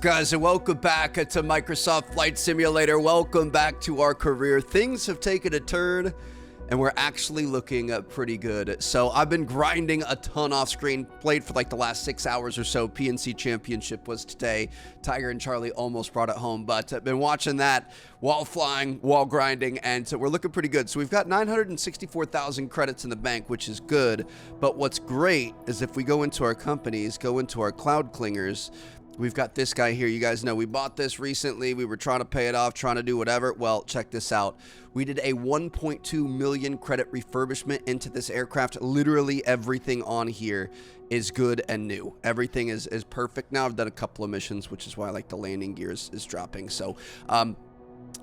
guys, and welcome back to Microsoft Flight Simulator. Welcome back to our career. Things have taken a turn, and we're actually looking pretty good. So I've been grinding a ton off screen, played for like the last 6 hours or so. PNC Championship was today. Tiger and Charlie almost brought it home, but I've been watching that while flying, while grinding, and so we're looking pretty good. So we've got 964,000 credits in the bank, which is good. But what's great is if we go into our companies, go into our cloud clingers, we've got this guy here. You guys know we bought this recently. We were trying to pay it off, trying to do whatever. Well, check this out. We did a 1.2 million credit refurbishment into this aircraft. Literally everything on here is good and new. Everything is perfect. Now I've done a couple of missions, which is why like the landing gear is dropping. So,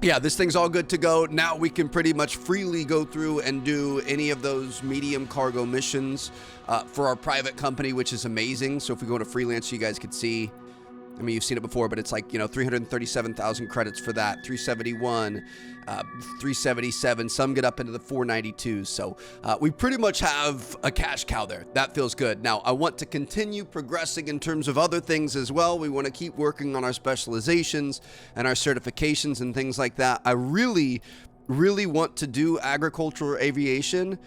yeah, this thing's all good to go. Now we can pretty much freely go through and do any of those medium cargo missions for our private company, which is amazing. So if we go to freelance, you guys could see, I mean, you've seen it before, but it's like, you know, 337,000 credits for that, 371, 377, some get up into the 492s. So we pretty much have a cash cow there. That feels good. Now, I want to continue progressing in terms of other things as well. We want to keep working on our specializations and our certifications and things like that. I really, really want to do agricultural aviation,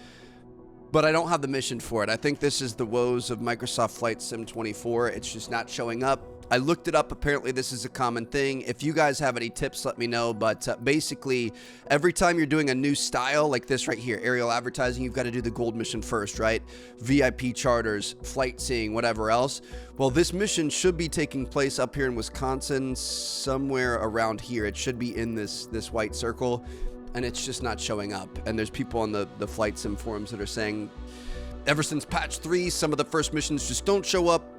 but I don't have the mission for it. I think this is the woes of Microsoft Flight Sim 24. It's just not showing up. I looked it up. Apparently, this is a common thing. If you guys have any tips, let me know. But basically, every time you're doing a new style like this right here, aerial advertising, you've got to do the gold mission first, right? VIP charters, flight seeing, whatever else. Well, this mission should be taking place up here in Wisconsin, somewhere around here. It should be in this white circle, and it's just not showing up. And there's people on the Flight Sim forums that are saying, ever since patch 3, some of the first missions just don't show up,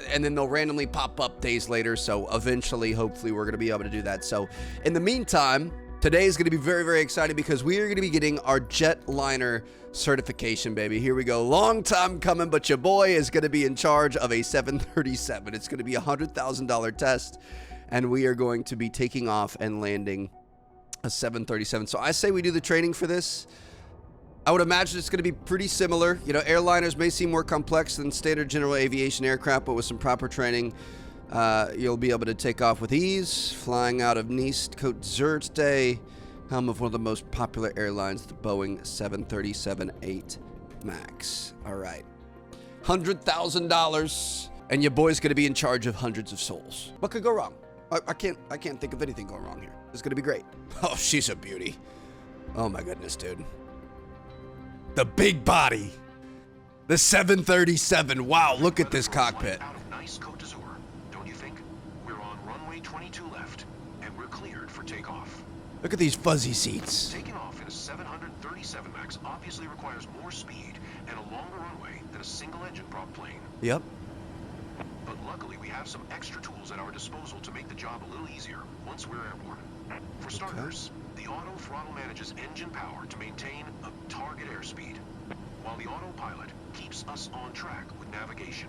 and then they'll randomly pop up days later. So eventually, hopefully, we're going to be able to do that. So in the meantime, today is going to be very, very exciting because we are going to be getting our Jetliner certification, baby. Here we go. Long time coming, but your boy is going to be in charge of a 737. It's going to be a $100,000 test, and we are going to be taking off and landing a 737. So I say we do the training for this. I would imagine it's going to be pretty similar. You know, airliners may seem more complex than standard general aviation aircraft, but with some proper training, you'll be able to take off with ease. Flying out of Nice, Côte d'Azur today, helm of one of the most popular airlines, the Boeing 737-8 MAX. All right, $100,000, and your boy's going to be in charge of hundreds of souls. What could go wrong? I can't think of anything going wrong here. It's going to be great. Oh, she's a beauty. Oh my goodness, dude. The big body. The 737. Wow, look at this cockpit. Out of nice Côte d'Azur, don't you think? We're on runway 22 left, and we're cleared for takeoff. Look at these fuzzy seats. Taking off in a 737 MAX obviously requires more speed and a longer runway than a single-engine prop plane. Yep. But luckily, we have some extra tools at our disposal to make the job a little easier once we're airborne. For starters, the auto throttle manages engine power to maintain a target airspeed, while the autopilot keeps us on track with navigation.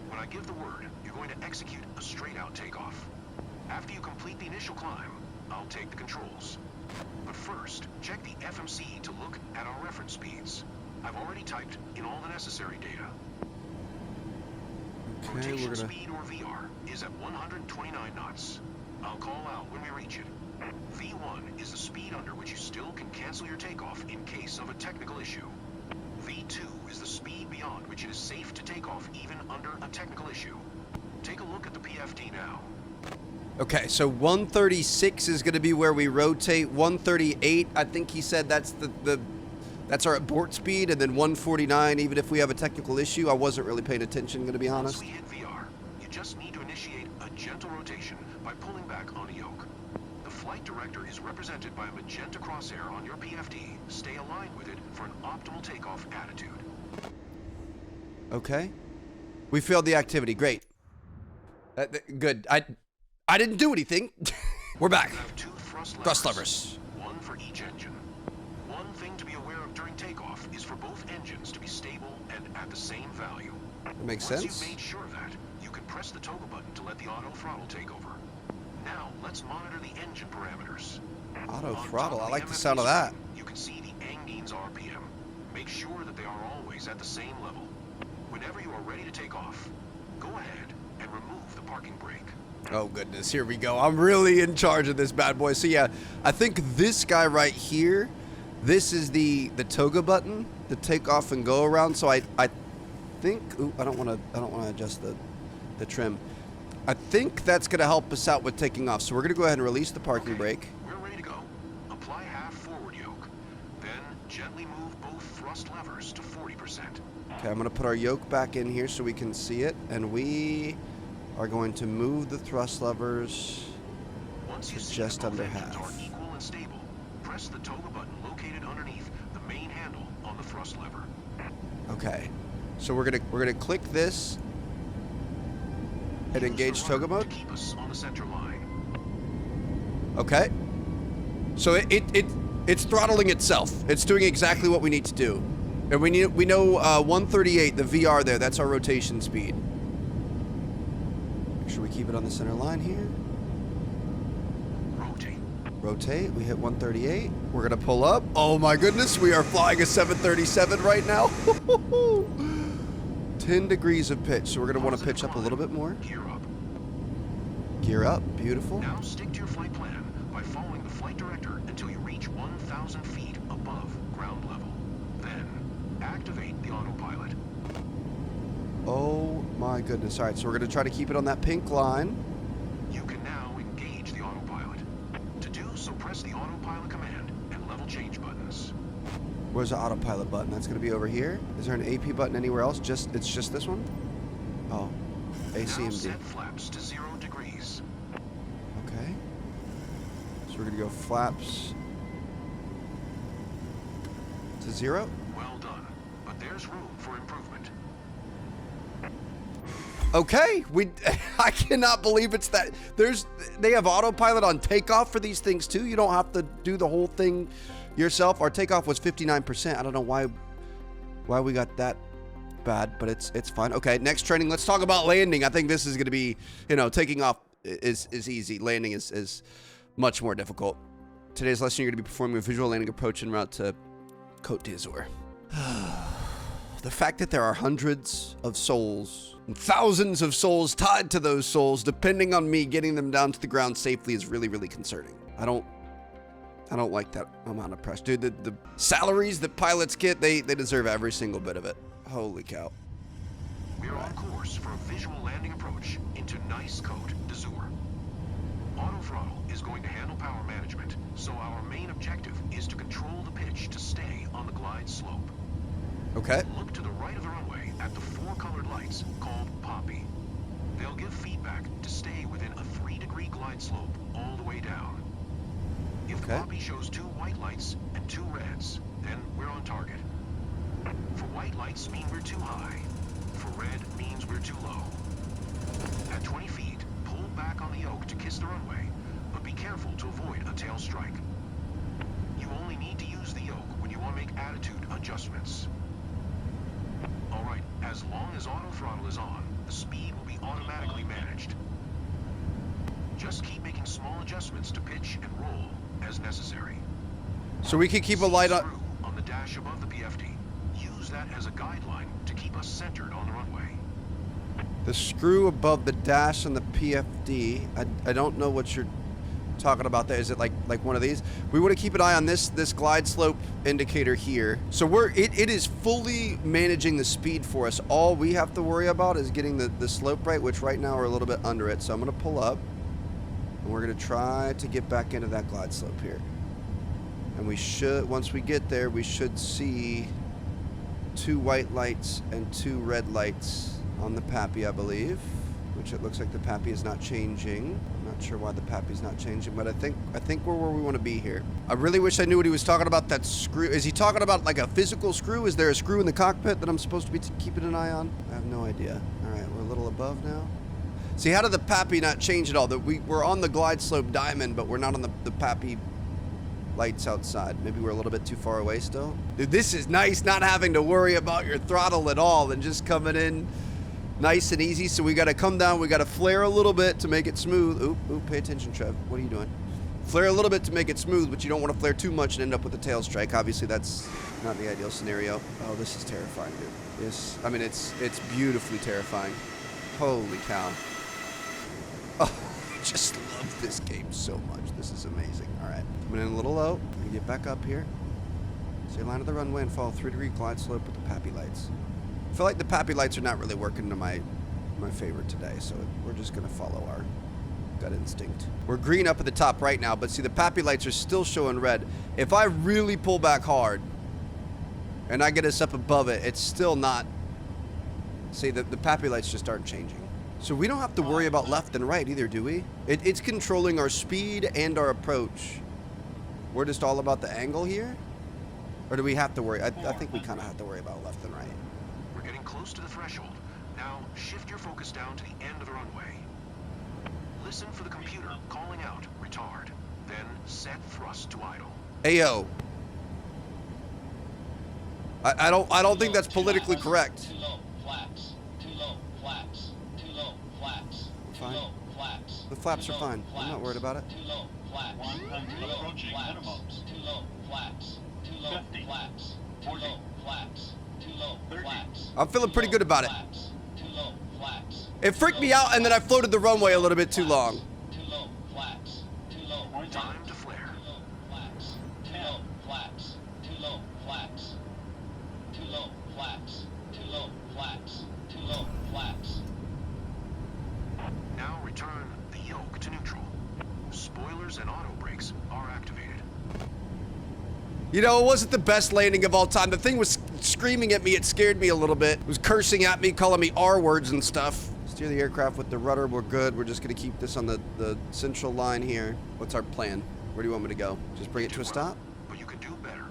When I give the word, you're going to execute a straight-out takeoff. After you complete the initial climb, I'll take the controls. But first, check the FMC to look at our reference speeds. I've already typed in all the necessary data. Okay, Rotation speed, or VR, is at 129 knots. I'll call out when we reach it. V1 is the speed under which you still can cancel your takeoff in case of a technical issue. V2 is the speed beyond which it is safe to take off even under a technical issue. Take a look at the PFD now. Okay, so 136 is going to be where we rotate. 138, I think he said that's that's our abort speed, and then 149, even if we have a technical issue. I wasn't really paying attention, going to be honest. Once we hit VR, you just need to initiate a gentle rotation by pulling back on a yoke. The flight director is represented by a magenta crosshair on your PFD. Stay aligned with it for an optimal takeoff attitude. Okay. We failed the activity. Great. Good. I didn't do anything. We're back. You have 2 Thrust levers. One for each engine. One thing to be aware of during takeoff is for both engines to be stable and at the same value. That makes Once sense. you've made sure of that, you can press the toggle button to let the auto throttle take over. Now, let's monitor the engine parameters. Auto On throttle. top I of like the MFD sound of that. screen, you can see the Angine's RPM. Make sure that they are always at the same level. Whenever you are ready to take off, go ahead and remove the parking brake. Oh goodness, here we go. I'm really in charge of this bad boy. So yeah, I think this guy right here, this is the toga button, the take off and go around. So I think, ooh, I don't want to adjust the trim. I think that's going to help us out with taking off. So we're going to go ahead and release the parking brake. We're ready to go. Apply half forward yoke. Then gently move both thrust levers to 40%. Okay, I'm going to put our yoke back in here so we can see it. And we are going to move the thrust levers Once you to see just that both under engines half. are equal and stable, press the toga button located underneath the main handle on the thrust lever. Okay, so we're gonna click this and Use engage the toga rudder mode. to keep us on the center line. Okay, so it's throttling itself. It's doing exactly what we need to do, and we know 138, the VR there. That's our rotation speed. Make sure we keep it on the center line here. Rotate, we hit 138. We're gonna pull up. Oh my goodness, we are flying a 737 right now. 10 degrees of pitch, so we're gonna want to pitch up a little bit more. Gear up. Gear up, beautiful. Now stick to your flight plan by following the flight director until you reach 1,000 feet above ground level. Then, activate the autopilot. Oh my goodness. All right, so we're gonna try to keep it on that pink line. You can now engage the autopilot. To do so, press the autopilot command and level change buttons. Where's the autopilot button? That's gonna be over here. Is there an AP button anywhere else? It's just this one? Oh, Now ACMD. set flaps to 0 degrees. Okay. So we're gonna go flaps to 0. Well done, but there's room for improvement. Okay, I cannot believe it's that. They have autopilot on takeoff for these things too. You don't have to do the whole thing yourself. Our takeoff was 59%. I don't know why we got that bad, but it's fine. Okay, next training. Let's talk about landing. I think this is going to be, taking off is easy. Landing is much more difficult. Today's lesson, you're going to be performing a visual landing approach en route to Côte d'Azur. The fact that there are hundreds of souls and thousands of souls tied to those souls, depending on me getting them down to the ground safely, is really, really concerning. I don't like that amount of pressure. Dude, the salaries that pilots get, they deserve every single bit of it. Holy cow. We're on course for a visual landing approach into nice Côte d'Azur. Auto throttle is going to handle power management, so our main objective is to control the pitch to stay on the glide slope. Okay. Look to the right of the runway at the 4 colored lights called Poppy. They'll give feedback to stay within a 3-degree glide slope all the way down. If Okay. Poppy shows 2 white lights and 2 reds, then we're on target. For white lights mean we're too high. For red means we're too low. At 20 feet, pull back on the yoke to kiss the runway, but be careful to avoid a tail strike. You only need to use the yoke when you want to make attitude adjustments. Alright, as long as auto throttle is on, the speed will be automatically managed. Just keep making small adjustments to pitch and roll as necessary. So we can keep a light on. Screw on the dash above the PFD. Use that as a guideline to keep us centered on the runway. The screw above the dash on the PFD. I don't know what you're talking about there. Is it like one of these? We want to keep an eye on this glide slope indicator here. So it is fully managing the speed for us. All we have to worry about is getting the slope right, which right now we're a little bit under it. So I'm going to pull up and we're going to try to get back into that glide slope here. And we should, once we get there, we should see 2 white lights and 2 red lights on the PAPI, I believe, which it looks like the PAPI is not changing. I'm not sure why the PAPI is not changing, but I think we're where we want to be here. I really wish I knew what he was talking about. That screw. Is he talking about like a physical screw? Is there a screw in the cockpit that I'm supposed to be keeping an eye on? I have no idea. All right, we're a little above now. See, how did the PAPI not change at all? That we're on the glide slope diamond, but we're not on the PAPI lights outside. Maybe we're a little bit too far away still. Dude, this is nice, not having to worry about your throttle at all and just coming in nice and easy. So we got to come down, we got to flare a little bit to make it smooth. Oop, pay attention, Trev. What are you doing? Flare a little bit to make it smooth, but you don't want to flare too much and end up with a tail strike. Obviously, that's not the ideal scenario. Oh, this is terrifying, dude. This, I mean, it's beautifully terrifying. Holy cow. Oh. just love this game so much. This is amazing. All right, coming in a little low. We get back up here. Stay line of the runway and follow 3-degree glide slope with the PAPI lights. I feel like the PAPI lights are not really working to my favor today, so we're just gonna follow our gut instinct. We're green up at the top right now, but see the PAPI lights are still showing red. If I really pull back hard and I get us up above it, it's still not. See, the PAPI lights just aren't changing. So we don't have to worry about left and right either, do we? It's controlling our speed and our approach. We're just all about the angle here? Or do we have to worry? I think we kind of have to worry about left and right. We're getting close to the threshold. Now, shift your focus down to the end of the runway. Listen for the computer calling out retard. Then set thrust to idle. Ayo. I don't think that's politically correct. Too low, flaps. Too low, flaps. Too low, flaps. Fine. Too low, flaps. The flaps are fine. I'm not worried about it. Too low, flaps. Too low, flaps. Too low, flaps. Too low, flaps. Too low, flaps. Too low, flaps. I'm feeling pretty good about it. Too low, flaps. It freaked me out, and then I floated the runway a little bit too long. Too low, flaps. Too low, Time to flare. Too low, flaps. Too low, flaps. Too low, flaps. Too low, flaps. Too low, flaps. Too low, flaps. Now return the yoke to neutral. Spoilers and auto brakes are activated. You know, it wasn't the best landing of all time. The thing was screaming at me. It scared me a little bit. It was cursing at me, calling me R words and stuff. Steer the aircraft with the rudder. We're good. We're just going to keep this on the central line here. What's our plan? Where do you want me to go? Just bring it to a stop? But you can do better.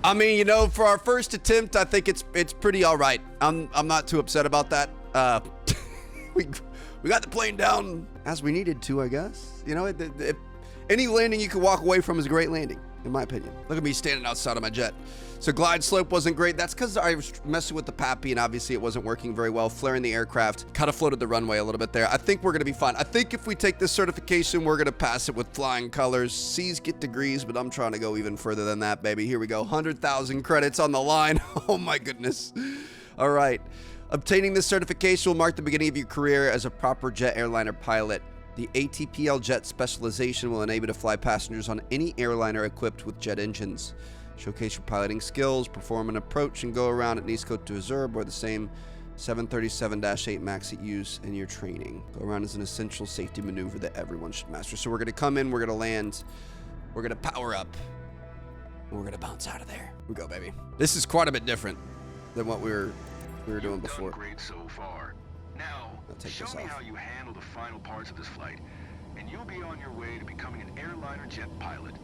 I mean, you know, for our first attempt, I think it's pretty all right. I'm not too upset about that. We got the plane down as we needed to, I guess. You know, any landing you can walk away from is a great landing, in my opinion. Look at me standing outside of my jet. So glide slope wasn't great. That's because I was messing with the PAPI, and obviously it wasn't working very well. Flaring the aircraft, kind of floated the runway a little bit there. I think we're going to be fine. I think if we take this certification, we're going to pass it with flying colors. C's get degrees, but I'm trying to go even further than that, baby. Here we go. 100,000 credits on the line. Oh, my goodness. All right. Obtaining this certification will mark the beginning of your career as a proper jet airliner pilot. The ATPL jet specialization will enable you to fly passengers on any airliner equipped with jet engines. Showcase your piloting skills, perform an approach, and go around at Nice Côte d'Azur or the same 737-8 MAX that you use in your training. Go around is an essential safety maneuver that everyone should master. So we're going to come in, we're going to land, we're going to power up, and we're going to bounce out of there. Here we go, baby. This is quite a bit different than what we were doing before. Done great so far. Now, show me how you handle the final parts of this flight, and you'll be on your way to becoming an airliner jet pilot.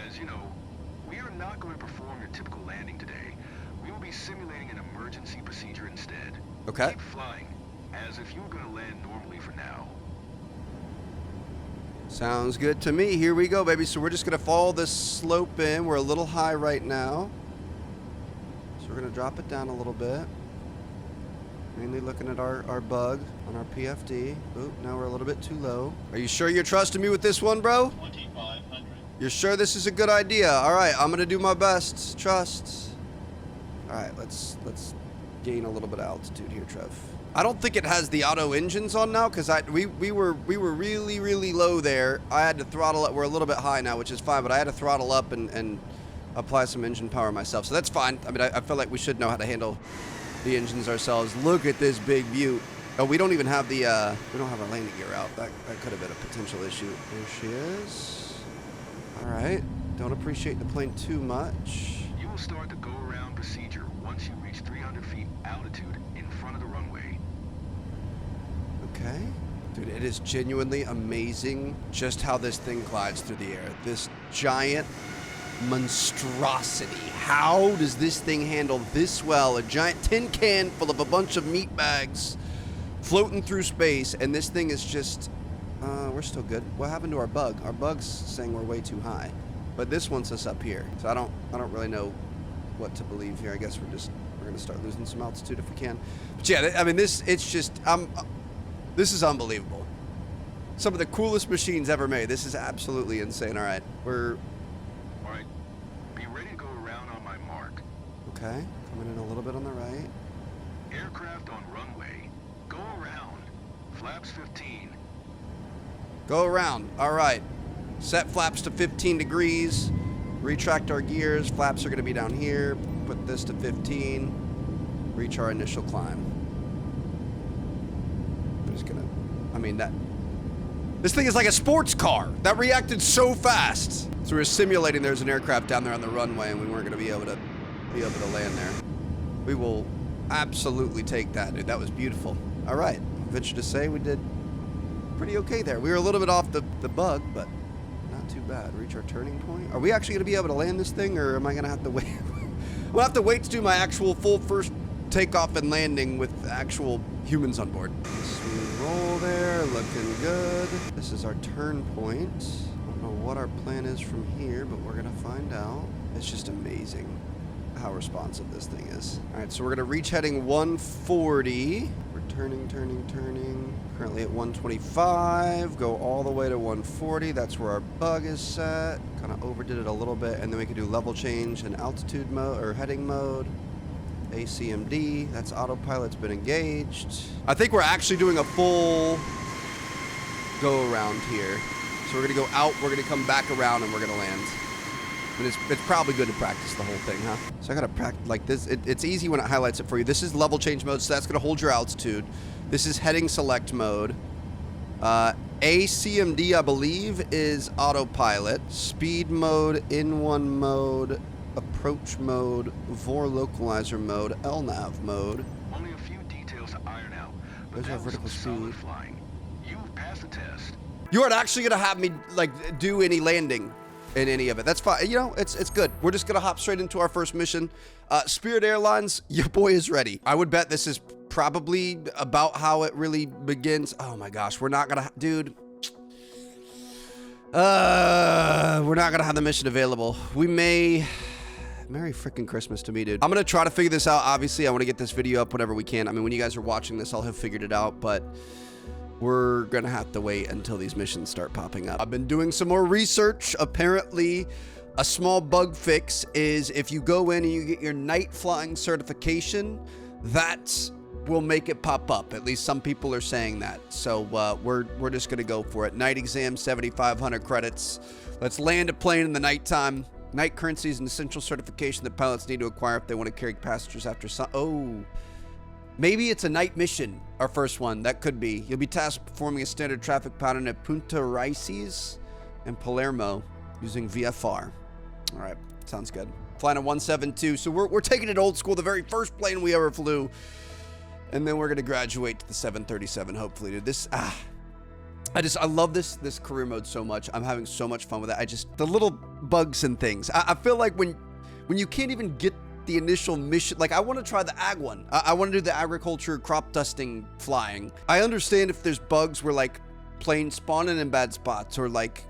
As you know, we are not going to perform your typical landing today. We will be simulating an emergency procedure instead. Okay. Keep flying, as if you were going to land normally for now. Sounds good to me. Here we go, baby. So we're just going to follow this slope in. We're a little high right now. So we're going to drop it down a little bit. Mainly looking at our bug on our PFD. Oop, now we're a little bit too low. Are you sure you're trusting me with this one, bro? 2,500. You're sure this is a good idea? All right, I'm gonna do my best. Trust. All right, let's gain a little bit of altitude here, Trev. I don't think it has the auto engines on now because we were really low there. I had to throttle up. We're a little bit high now, which is fine, but I had to throttle up and apply some engine power myself, so that's fine. I mean, I feel like we should know how to handle the engines ourselves. Look at this big butte. Oh, we don't even have the we don't have our landing gear out. That could have been a potential issue. There she is. All right. Don't appreciate the plane too much. You will start the go-around procedure once you reach 300 feet altitude in front of the runway. Okay. Dude, it is genuinely amazing just how this thing glides through the air. This giant monstrosity. How does this thing handle this well? A giant tin can full of a bunch of meat bags floating through space, and this thing is just we're still good. What happened to our bug? Our bug's saying we're way too high, but this wants us up here, so I don't really know what to believe here. I guess we're gonna start losing some altitude if we can. But yeah, I mean, this is unbelievable. Some of the coolest machines ever made. This is absolutely insane. All right, All right, be ready to go around on my mark. okay, coming in a little bit on the right. Aircraft on runway. Go around. Flaps 15. Go around. All right. Set flaps to 15 degrees. Retract our gears. Flaps are going to be down here. Put this to 15. Reach our initial climb. I'm just going to... I mean, that... This thing is like a sports car. That reacted so fast. So we were simulating there's an aircraft down there on the runway and we weren't going to be able to land there. We will absolutely take that, dude. That was beautiful. All right. Venture to say we did pretty okay there. We were a little bit off the bug, but not too bad. Reach our turning point. Are we actually going to be able to land this thing, or am I going to have to wait? We'll have to wait to do my actual full first takeoff and landing with actual humans on board. Smooth roll there, looking good. This is our turn point. I don't know what our plan is from here, but we're going to find out. It's just amazing how responsive this thing is. All right, so we're going to reach heading 140. We're turning. Currently at 125. Go all the way to 140. That's where our bug is set. Kind of overdid it a little bit, and then we can do level change and altitude mode or heading mode. ACMD. That's autopilot's been engaged. I think we're actually doing a full go around here. So we're going to go out, we're going to come back around, and we're going to land. But it's probably good to practice the whole thing, huh? So I gotta practice like this. It's easy when it highlights it for you. This is level change mode, so that's gonna hold your altitude. This is heading select mode. ACMD, I believe, is autopilot. Speed mode, in-one mode, approach mode, VOR localizer mode, LNAV mode. Only a few details to iron out. There's our vertical speed. Flying. You've passed the test. You aren't actually gonna have me like do any landing in any of it. That's fine. You know, it's good. We're just gonna hop straight into our first mission. Spirit Airlines, your boy is ready. I would bet this is probably about how it really begins. Oh my gosh, we're not gonna, dude. We're not gonna have the mission available. We may. Merry freaking Christmas to me, dude. I'm gonna try to figure this out. Obviously, I want to get this video up whenever we can. I mean, when you guys are watching this, I'll have figured it out, but we're gonna have to wait until these missions start popping up. I've been doing some more research. Apparently, a small bug fix is if you go in and you get your night flying certification, that will make it pop up. At least some people are saying that. So we're just gonna go for it. Night exam, 7,500 credits. Let's land a plane in the nighttime. Night currency is an essential certification that pilots need to acquire if they want to carry passengers after sun. Oh. Maybe it's a night mission, our first one. That could be. You'll be tasked with performing a standard traffic pattern at Punta Rices and Palermo using VFR. All right, sounds good. Flying a 172. So we're taking it old school, the very first plane we ever flew. And then we're going to graduate to the 737, hopefully. Dude, this, I love this career mode so much. I'm having so much fun with it. The little bugs and things. I feel like when you can't even get the initial mission, like I want to try the ag one. I want to do the agriculture crop dusting flying. I understand if there's bugs where like planes spawning in bad spots, or like,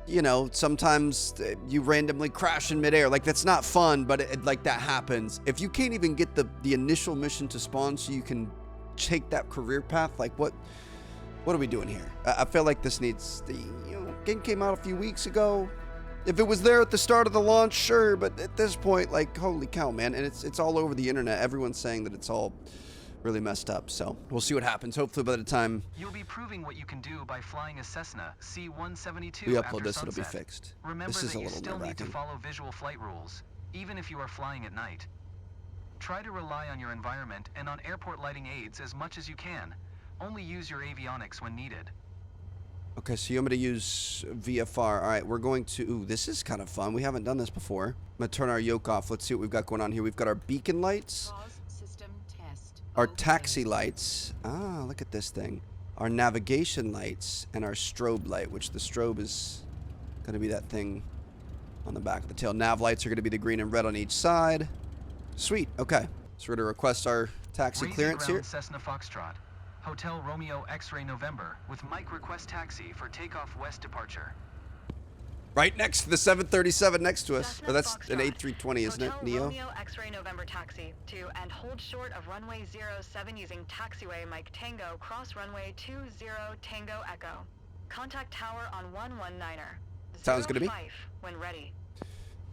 you know, sometimes you randomly crash in midair. Like that's not fun, but like that happens. If you can't even get the initial mission to spawn so you can take that career path, like what are we doing here? I feel like this needs game came out a few weeks ago. If it was there at the start of the launch, sure, but at this point, like, holy cow, man. And it's all over the internet. Everyone's saying that it's all really messed up. So we'll see what happens. Hopefully by the time you'll be proving what you can do by flying a Cessna C-172 we upload after this, sunset. it'll be fixed. Remember this is that a you little still need to nerve-wracking. follow visual flight rules, even if you are flying at night. Try to rely on your environment and on airport lighting aids as much as you can. Only use your avionics when needed. Okay, so I'm going to use VFR. All right, we're going to... Ooh, this is kind of fun. We haven't done this before. I'm going to turn our yoke off. Let's see what we've got going on here. We've got our beacon lights. System test. Our taxi lights. Ah, look at this thing. Our navigation lights and our strobe light, which the strobe is going to be that thing on the back of the tail. Nav lights are going to be the green and red on each side. Sweet. Okay. So we're going to request our taxi clearance here. Cessna Foxtrot. Hotel Romeo X-Ray November with Mike request taxi for takeoff west departure. Right next to the 737 next to us. Cessna Oh, that's Foxtrot. an A320, isn't it, Hotel Neo? Romeo X-Ray November taxi to and hold short of runway 07 using taxiway Mike Tango cross runway 20 Tango Echo. Contact tower on 119er. Sounds good to me. 05 when ready.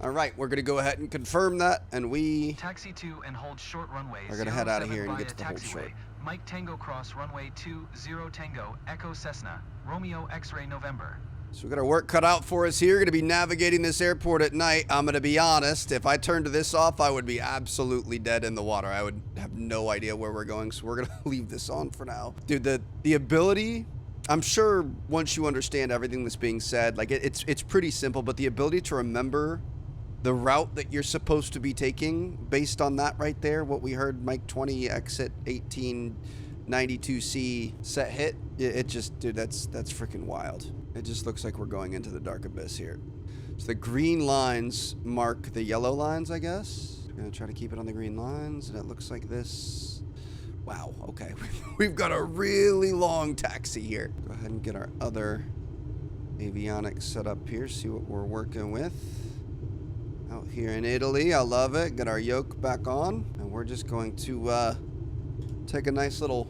All right, we're going to go ahead and confirm that, and we Taxi to and hold short runway. are going to head out of 07 here and via get to the hold taxiway, short. Mike Tango Cross runway 20 Tango Echo Cessna Romeo X-ray November. So we got our work cut out for us here. Going to be navigating this airport at night. I'm going to be honest. If I turned this off, I would be absolutely dead in the water. I would have no idea where we're going. So we're going to leave this on for now. Dude, the ability, I'm sure once you understand everything that's being said, like it's pretty simple, but the ability to remember the route that you're supposed to be taking based on that right there, what we heard, Mike 20 exit 1892C set hit, it just, dude, that's freaking wild. It just looks like we're going into the dark abyss here. So the green lines mark the yellow lines, I guess. I'm gonna try to keep it on the green lines, and it looks like this. Wow, okay. We've got a really long taxi here. Go ahead and get our other avionics set up here, see what we're working with. Out here in Italy, I love it. Got our yoke back on, and we're just going to take a nice little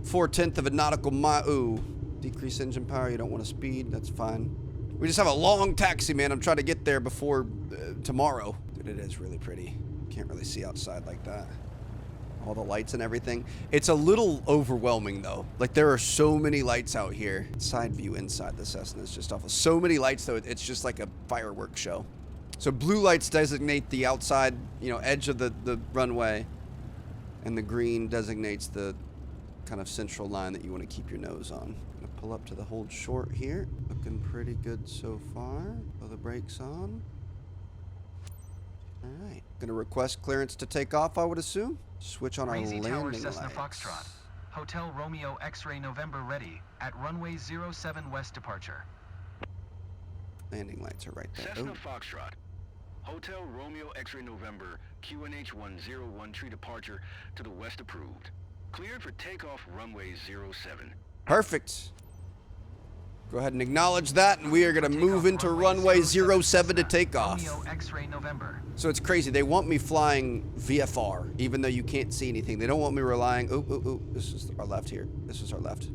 4/10 of a nautical mile. Ooh, decrease engine power. You don't want to speed. That's fine. We just have a long taxi, man. I'm trying to get there before tomorrow. Dude, it is really pretty. Can't really see outside like that. All the lights and everything. It's a little overwhelming, though. Like, there are so many lights out here. Side view inside the Cessna is just awful. So many lights, though. It's just like a fireworks show. So blue lights designate the outside, edge of the runway, and the green designates the kind of central line that you want to keep your nose on. Gonna pull up to the hold short here. Looking pretty good so far. Put the brakes on. All right. Gonna request clearance to take off, I would assume. Switch on our landing Tower, Cessna lights. Foxtrot. Hotel Romeo X-ray November ready at runway 07 west departure. Landing lights are right there. Cessna Oh. Foxtrot. Hotel Romeo X-ray November, QNH 101 tree departure to the west approved. Cleared for takeoff runway 07. Perfect. Go ahead and acknowledge that, and we are going to move into runway 07 to take off. Romeo X-ray November. So it's crazy. They want me flying VFR, even though you can't see anything. They don't want me relying. Ooh. This is our left here. This was our left.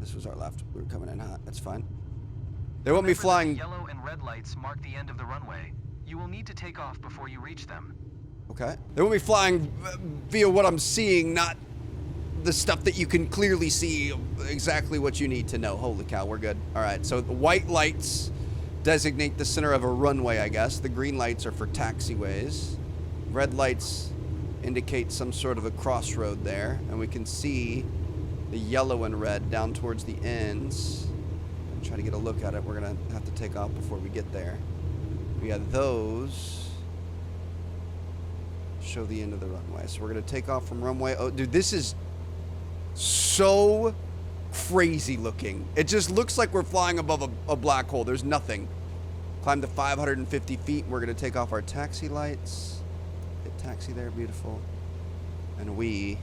This was our left. We were coming in hot. That's fine. They want me Remember that flying. the yellow and red lights mark the end of the runway. You will need to take off before you reach them. Okay. They want me flying via what I'm seeing, not the stuff that you can clearly see exactly what you need to know. Holy cow, we're good. All right, so the white lights designate the center of a runway, I guess. The green lights are for taxiways. Red lights indicate some sort of a crossroad there, and we can see the yellow and red down towards the ends. I'm trying to get a look at it. We're gonna have to take off before we get there. We got those. Show the end of the runway. So we're gonna take off from runway. Oh, dude, this is so crazy looking. It just looks like we're flying above a black hole. There's nothing. Climb to 550 feet. We're gonna take off our taxi lights. Hit taxi there, beautiful. And we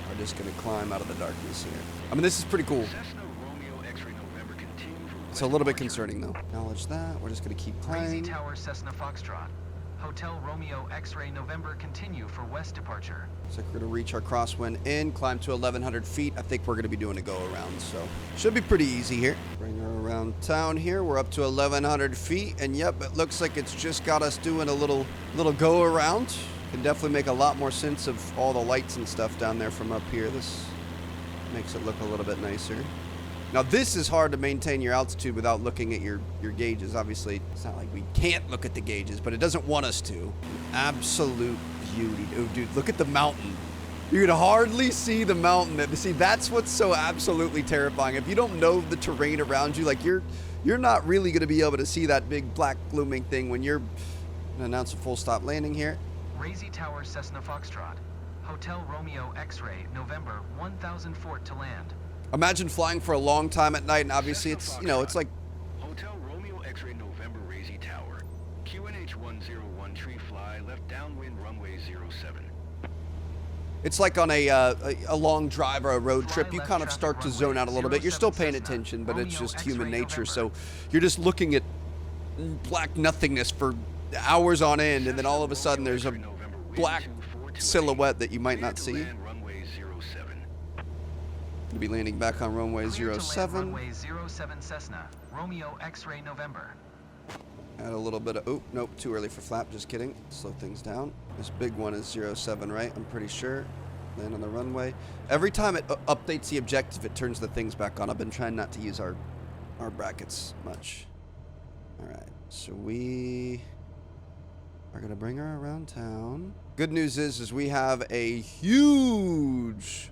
are just gonna climb out of the darkness here. I mean, this is pretty cool. Cessna Romeo X-ray November continue for It's a little bit concerning though. Acknowledge that. We're just gonna keep Crazy climbing. Tower Cessna Foxtrot. Hotel Romeo X-ray November continue for west departure. Looks like we're gonna reach our crosswind in, climb to 1,100 feet. I think we're gonna be doing a go around, so should be pretty easy here. Bring her around town here. We're up to 1,100 feet, and yep, it looks like it's just got us doing a little go around. Can definitely make a lot more sense of all the lights and stuff down there from up here. This makes it look a little bit nicer. Now this is hard to maintain your altitude without looking at your gauges. Obviously, it's not like we can't look at the gauges, but it doesn't want us to. Absolute beauty. Oh, dude, look at the mountain. You can hardly see the mountain. See, that's what's so absolutely terrifying. If you don't know the terrain around you, like you're not really going to be able to see that big black glooming thing when you're going to announce a full stop landing here. Crazy Tower Cessna Foxtrot. Hotel Romeo X-ray November 1000 Fort to land. Imagine flying for a long time at night, and obviously it's, it's like... Hotel Romeo X-ray November Crazy Tower. QNH 101 tree fly left downwind runway 07. It's like on a long drive or a road trip. You kind of start to zone out a little bit. You're still paying attention, but it's just human nature. So you're just looking at black nothingness for hours on end, and then all of a sudden there's a black silhouette that you might not see. We'll be landing back on runway 07. Runway 07 Cessna, Romeo X-ray November. Add a little bit of, oh, nope, too early for flap, just kidding. Slow things down. This big one is 07, right? I'm pretty sure. Land on the runway. Every time it updates the objective, it turns the things back on. I've been trying not to use our brackets much. All right, so we are gonna bring her around town. Good news is we have a huge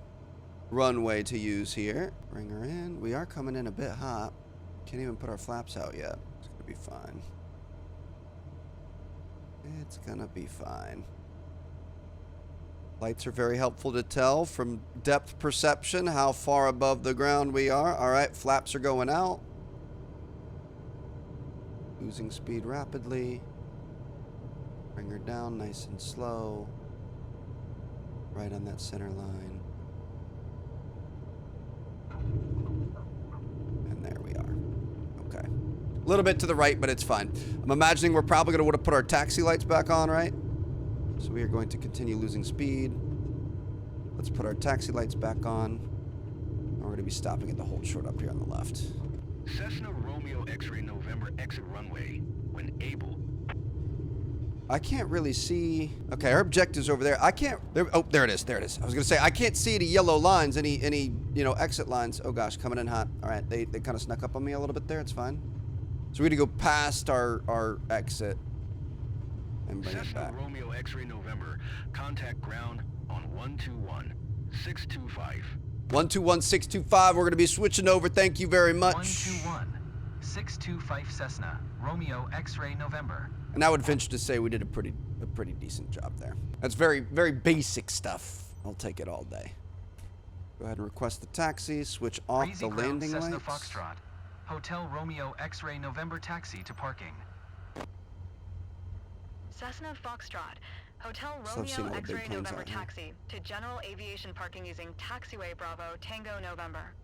runway to use here. Bring her in. We are coming in a bit hot. Can't even put our flaps out yet. It's gonna be fine. It's gonna be fine. Lights are very helpful to tell from depth perception how far above the ground we are. All right, flaps are going out. Losing speed rapidly. Bring her down nice and slow. Right on that center line. And there we are. Okay. A little bit to the right, but it's fine. I'm imagining we're probably going to want to put our taxi lights back on, right? So we are going to continue losing speed. Let's put our taxi lights back on. And we're going to be stopping at the hold short up here on the left. Cessna Romeo X-ray November exit runway when able. I can't really see. Okay, our objective's over there. I can't. Oh, there it is. There it is. I was going to say I can't see any yellow lines, any exit lines. Oh gosh, coming in hot. All right, they kind of snuck up on me a little bit there. It's fine. So we're going to go past our exit. And bring it back. Cessna Romeo X-ray November. Contact ground on 121-625. 121-625. We're going to be switching over. Thank you very much. 121-625 Cessna Romeo X-ray November. And I would venture to say we did a pretty decent job there. That's very, very basic stuff. I'll take it all day. Go ahead and request the taxi. Switch off Breezy the Ground, landing Cessna lights. Foxtrot. Hotel Romeo X-ray November taxi to parking. Cessna Foxtrot. Hotel So I've seen Romeo all the big X-ray planes November out here. taxi to general aviation parking using taxiway Bravo Tango November.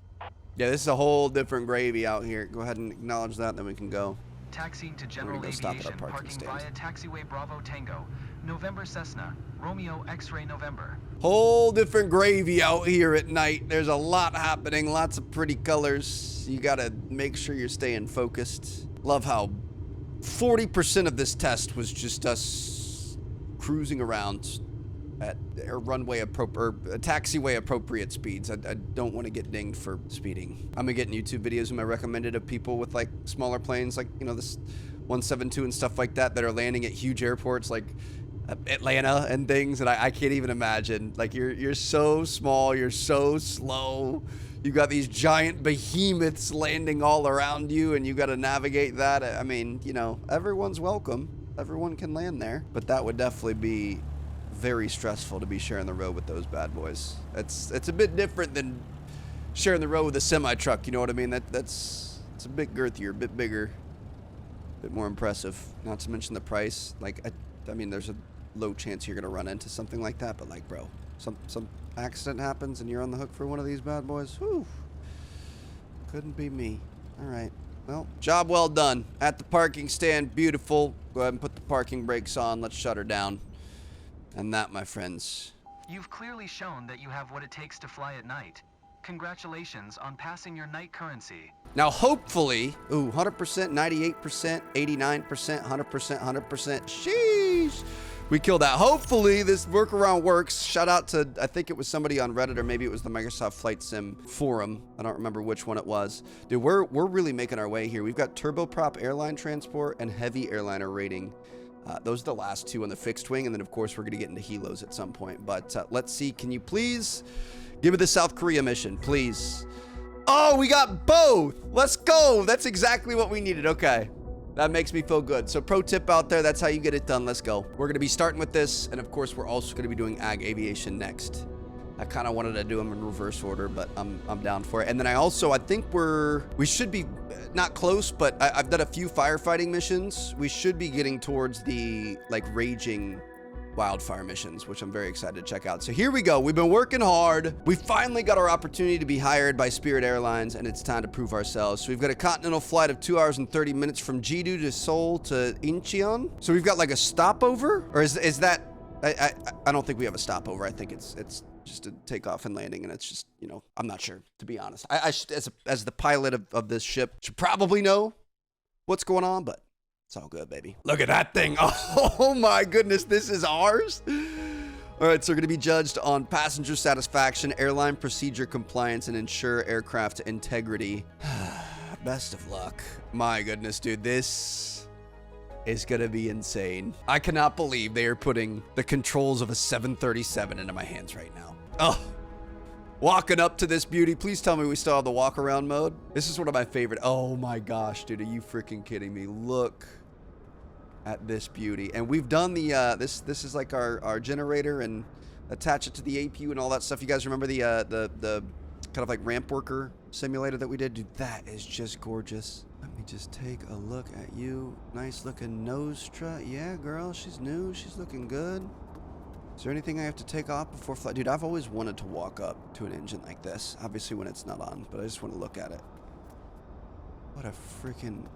Yeah, this is a whole different gravy out here. Go ahead and acknowledge that, then we can go. Taxiing to general go stop at our aviation, parking parking stand. via taxiway Bravo Tango, November Cessna, Romeo X-ray November. Whole different gravy out here at night. There's a lot happening, lots of pretty colors. You gotta make sure you're staying focused. Love how 40% of this test was just us cruising around at a taxiway appropriate speeds. I don't want to get dinged for speeding. I'm gonna get YouTube videos in my recommended of people with like smaller planes, like this 172 and stuff like that are landing at huge airports like Atlanta and things, and I can't even imagine. Like you're so small, you're so slow. You got these giant behemoths landing all around you, and you got to navigate that. I mean, everyone's welcome. Everyone can land there, but that would definitely be very stressful to be sharing the road with those bad boys. It's a bit different than sharing the road with a semi-truck. You know what I mean? It's a bit girthier, a bit bigger, a bit more impressive. Not to mention the price. Like, I mean, there's a low chance you're gonna run into something like that, but like, bro, some accident happens and you're on the hook for one of these bad boys. Whew. Couldn't be me. All right. Well, job well done. At the parking stand, beautiful. Go ahead and put the parking brakes on. Let's shut her down. And that, my friends, You've clearly shown that you have what it takes to fly at night. Congratulations on passing your night currency. now hopefully, 100%, 98%, 89%, 100%, 100%. Sheesh. We killed that. Hopefully this workaround works. Shout out to, I think it was somebody on Reddit, or maybe it was the Microsoft Flight Sim forum. I don't remember which one it was. Dude, we're really making our way here. We've got turboprop airline transport and heavy airliner rating. Those are the last two on the fixed wing, and then of course we're gonna get into helos at some point. But let's see, can you please give me the South Korea mission, please? Oh, we got both. Let's go. That's exactly what we needed. Okay. That makes me feel good. So pro tip out there, that's how you get it done. Let's go. We're going to be starting with this. And of course, we're also going to be doing ag aviation next. I kind of wanted to do them in reverse order, but I'm down for it. And then I think we should be not close, but I've done a few firefighting missions. We should be getting towards the like raging wildfire missions, which I'm very excited to check out. So here we go. We've been working hard. We finally got our opportunity to be hired by Spirit Airlines, and it's time to prove ourselves. So we've got a continental flight of 2 hours and 30 minutes from Jeju to Seoul to Incheon. So we've got like a stopover, or is that? I don't think we have a stopover. I think it's just a takeoff and landing, and it's just, I'm not sure, to be honest. I should, as the pilot of this ship, should probably know what's going on, but it's all good, baby. Look at that thing. Oh my goodness, this is ours. All right, so we're going to be judged on passenger satisfaction, airline procedure compliance, and ensure aircraft integrity. Best of luck. My goodness, dude, this is going to be insane. I cannot believe they are putting the controls of a 737 into my hands right now. Oh, walking up to this beauty. Please tell me we still have the walk around mode. This is one of my favorite. Oh my gosh, dude, are you freaking kidding me? Look at this beauty. And we've done the this is like our generator, and attach it to the APU and all that stuff. You guys remember the kind of like ramp worker simulator that we did? Dude, that is just gorgeous. Let me just take a look at you. Nice looking nose strut. Yeah, girl, she's new. She's looking good. Is there anything I have to take off before flight? Dude, I've always wanted to walk up to an engine like this. Obviously when it's not on, but I just want to look at it. What a freaking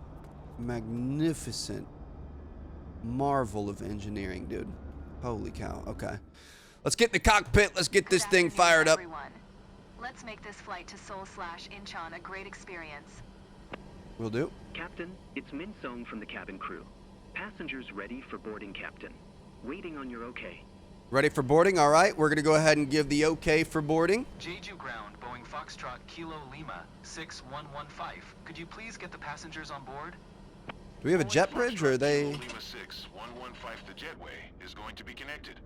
magnificent marvel of engineering, dude. Holy cow. Okay. Let's get in the cockpit. Let's get this thing fired up. Everyone. Let's make this flight to Seoul/Incheon a great experience. Will do. Captain, it's Min Song from the cabin crew. Passengers ready for boarding, Captain. Waiting on your okay. Ready for boarding? All right. We're going to go ahead and give the okay for boarding. Jeju ground, Boeing Foxtrot Kilo Lima 6115. Could you please get the passengers on board? Do we have a jet bridge, or are they... Lima 6115, the jetway is going to be connected.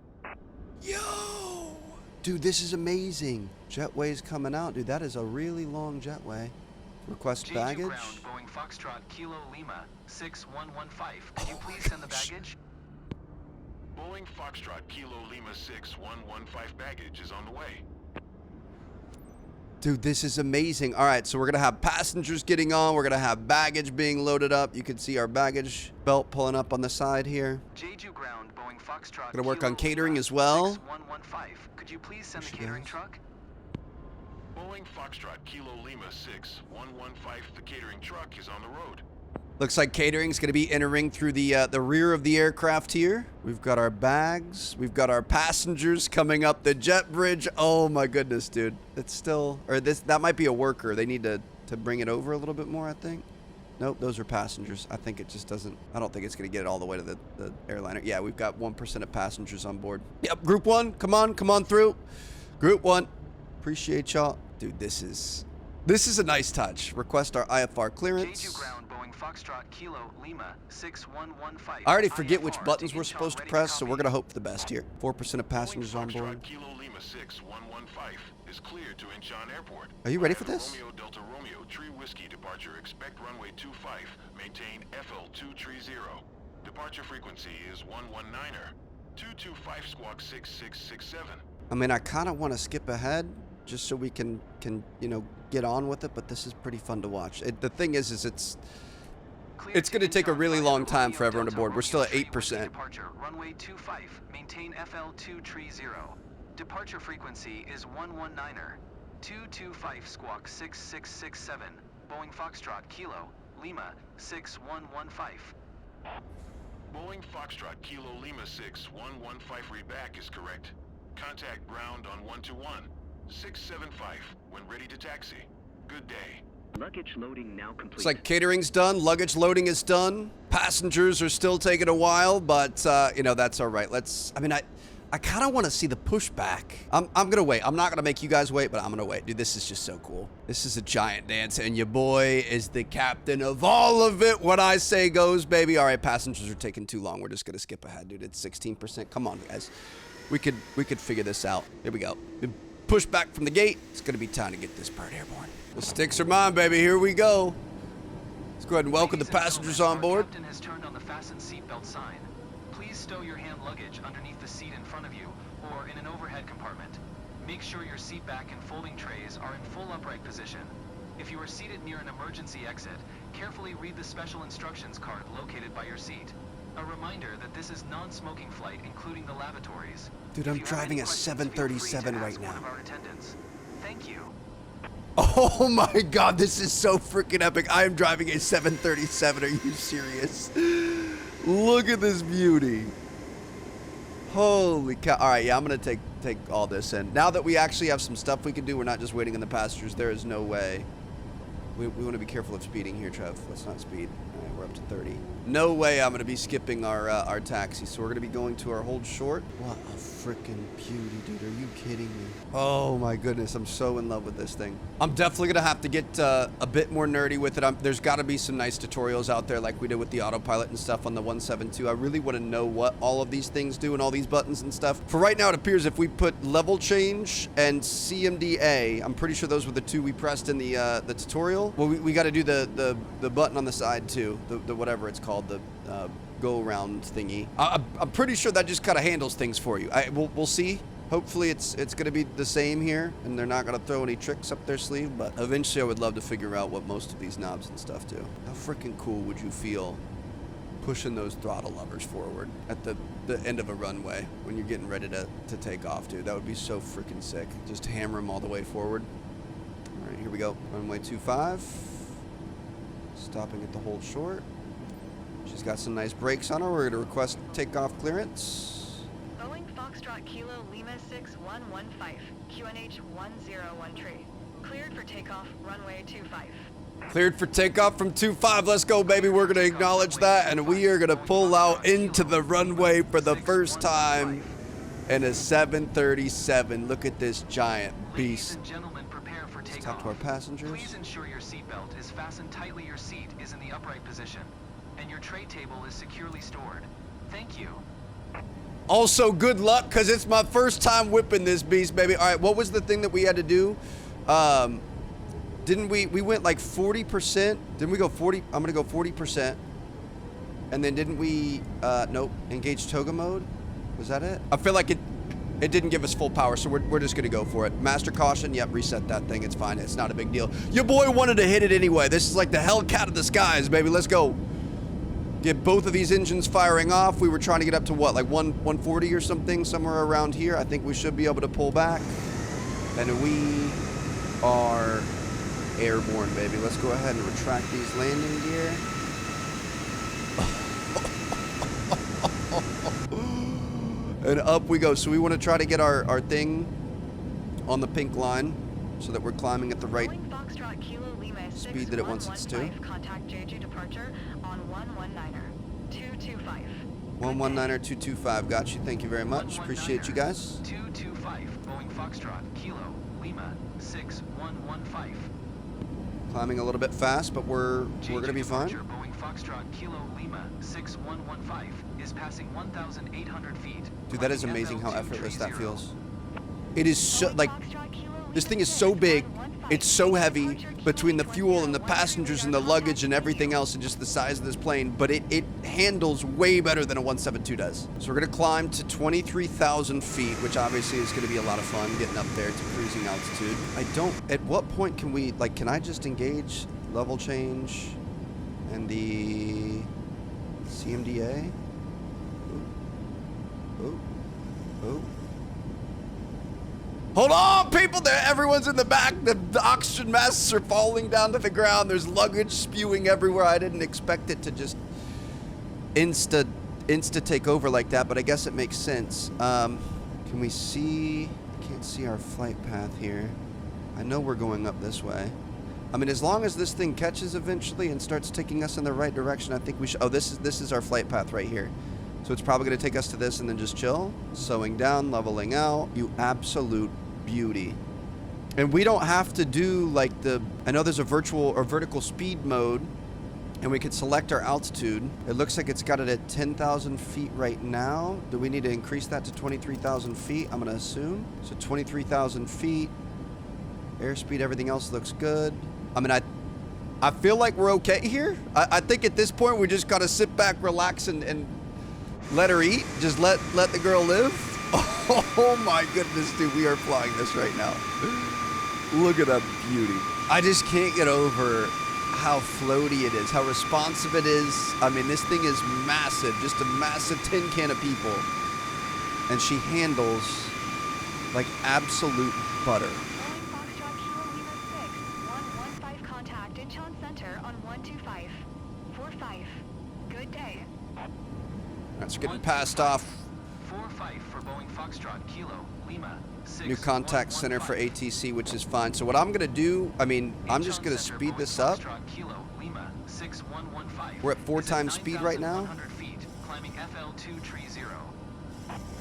Yo! Dude, this is amazing. Jetway's coming out. Dude, that is a really long jetway. Request baggage. Jeju ground, Boeing Foxtrot Kilo Lima 6115. Could you please send the baggage? Boeing Foxtrot Kilo Lima 6115 baggage is on the way. Dude, this is amazing. All right, so we're going to have passengers getting on. We're going to have baggage being loaded up. You can see our baggage belt pulling up on the side here. Jeju ground, Boeing Foxtrot. Going to work on catering as well. 6115. Could you please send the catering truck? Boeing Foxtrot Kilo Lima 6115, the catering truck is on the road. Looks like catering's going to be entering through the rear of the aircraft here. We've got our bags. We've got our passengers coming up the jet bridge. Oh my goodness, dude. It's still, or that might be a worker. They need to bring it over a little bit more, I think. Nope, those are passengers. I think it just doesn't, I don't think it's going to get it all the way to the airliner. Yeah, we've got 1% of passengers on board. Yep, group one, come on through. Group one, appreciate y'all. Dude, this is a nice touch. Request our IFR clearance. Jeju ground, Boeing Foxtrot Kilo Lima 6115. I already forget which buttons we're supposed to press, so we're going to hope for the best here. 4% of passengers on board. Kilo Lima 6115 is cleared to Incheon Airport. Are you ready for this? Romeo Delta Romeo, Tree Whiskey departure. Expect runway 25. Maintain FL230. Departure frequency is 119er. 225 squawk 6667. I mean, I kind of want to skip ahead just so we can you know, get on with it, but this is pretty fun to watch. The thing is it's going to take a really long time for everyone to board. We're still at 8%. Departure, runway 25, maintain FL230. Departure frequency is 119er. 225 squawk 6667. Boeing Foxtrot Kilo Lima 6115. Boeing Foxtrot Kilo Lima 6115 read back is correct. Contact ground on 121. 675 when ready to taxi. Good day. Luggage loading now complete. It's like catering's done, luggage loading is done. Passengers are still taking a while, but you know, that's all right. I kind of want to see the pushback. I'm going to wait. I'm not going to make you guys wait, but I'm going to wait. Dude, this is just so cool. This is a giant dance, and your boy is the captain of all of it. What I say goes, baby. All right, passengers are taking too long. We're just going to skip ahead, dude. It's 16%. Come on, guys. We could figure this out. Here we go. Push back from the gate. It's going to be time to get this bird airborne. The sticks are mine, baby. Here we go. Let's go ahead and welcome the passengers on board. Captain has turned on the fasten seatbelt sign. Please stow your hand luggage underneath the seat in front of you or in an overhead compartment. Make sure your seat back and folding trays are in full upright position. If you are seated near an emergency exit, carefully read the special instructions card located by your seat. A reminder that this is non-smoking flight, including the lavatories. Dude, I'm driving a 737 right now. One of our attendants. Thank you. Oh my God, this is so freaking epic. I am driving a 737. Are you serious? Look at this beauty. Holy cow. All right, yeah, I'm going to take all this in. Now that we actually have some stuff we can do, we're not just waiting on the passengers. There is no way. We want to be careful of speeding here, Trev. Let's not speed. All right, we're up to 30. No way I'm gonna be skipping our taxi. So we're gonna be going to our hold short. What a freaking beauty, dude. Are you kidding me? Oh my goodness, I'm so in love with this thing. I'm definitely gonna have to get a bit more nerdy with it. There's gotta be some nice tutorials out there like we did with the autopilot and stuff on the 172. I really wanna know what all of these things do and all these buttons and stuff. For right now, it appears if we put level change and CMDA, I'm pretty sure those were the two we pressed in the tutorial. Well, we gotta do the button on the side too, the whatever it's called, the go around thingy. I'm pretty sure that just kind of handles things for you. We'll see. Hopefully it's gonna be the same here and they're not gonna throw any tricks up their sleeve, but eventually I would love to figure out what most of these knobs and stuff do. How freaking cool would you feel pushing those throttle levers forward at the end of a runway when you're getting ready to take off, dude? That would be so freaking sick. Just hammer them all the way forward. All right, here we go. Runway 25. Stopping at the hold short. She's got some nice brakes on her. We're gonna request takeoff clearance. Boeing Foxtrot Kilo Lima 6115, QNH 101 tree. Cleared for takeoff, runway 25. Cleared for takeoff from 25. Let's go, baby. We're gonna acknowledge that, and we are gonna pull out into the runway for the first time in a 737. Look at this giant Ladies beast. and gentlemen, prepare for takeoff. Talk to our passengers. Please ensure your seatbelt is fastened tightly. Your seat is in the upright position, and your tray table is securely stored. Thank you. Also, good luck, because it's my first time whipping this beast, baby. All right, what was the thing that we had to do? Didn't we went like 40%? Didn't we go 40? I'm going to go 40%. And then didn't we, nope, engage toga mode? Was that it? I feel like it didn't give us full power, so we're just going to go for it. Master caution, yep, reset that thing. It's fine. It's not a big deal. Your boy wanted to hit it anyway. This is like the Hellcat of the skies, baby. Let's go. Get both of these engines firing off. We were trying to get up to what, like 140 or something, somewhere around here. I think we should be able to pull back. And we are airborne, baby. Let's go ahead and retract these landing gear. And up we go. So we want to try to get our thing on the pink line so that we're climbing at the right speed that it wants us to. Contact JG departure on 119er 225. 119er 225. Got you. Thank you very much. Appreciate you guys. 225, Boeing Foxtrot, Kilo, Lima, 6115. Climbing a little bit fast, but we're gonna be fine. Boeing Foxtrot, Kilo, Lima, 6115 is passing 1,800 feet. Dude, that is amazing how effortless that feels. It is so, like, this thing is so big, it's so heavy between the fuel and the passengers and the luggage and everything else and just the size of this plane, but it handles way better than a 172 does. So we're gonna climb to 23,000 feet, which obviously is gonna be a lot of fun getting up there to cruising altitude. At what point can we, like, can I just engage level change and the CMDA? Oh. Hold on, people! Everyone's in the back. The oxygen masks are falling down to the ground. There's luggage spewing everywhere. I didn't expect it to just insta take over like that, but I guess it makes sense. Can we see? I can't see our flight path here. I know we're going up this way. I mean, as long as this thing catches eventually and starts taking us in the right direction, I think we should. Oh, this is our flight path right here. So it's probably going to take us to this and then just chill. Slowing down, leveling out. You absolute beauty. And we don't have to do like I know there's a virtual or vertical speed mode and we could select our altitude. It looks like it's got it at 10,000 feet right now. Do we need to increase that to 23,000 feet? I'm going to assume. So 23,000 feet. Airspeed, everything else looks good. I mean, I feel like we're okay here. I think at this point we just got to sit back, relax, and let her eat. Just let the girl live. Oh my goodness, dude, we are flying this right now. Look at that beauty. I just can't get over how floaty it is, how responsive it is. I mean, this thing is massive, just a massive tin can of people. And she handles like absolute butter. Boeing Foxtrot Kilo Lima 6 115 contact Incheon Center on 125 45. Good day. That's getting passed off. 45 for Boeing Foxtrot, Kilo, Lima, 6. New contact center for ATC, which is fine. So what I'm gonna do, I mean, I'm just gonna speed this up. Kilo, Lima, 6115. We're at 4 This is times speed right now. 9,100 feet, climbing FL2 tree 0.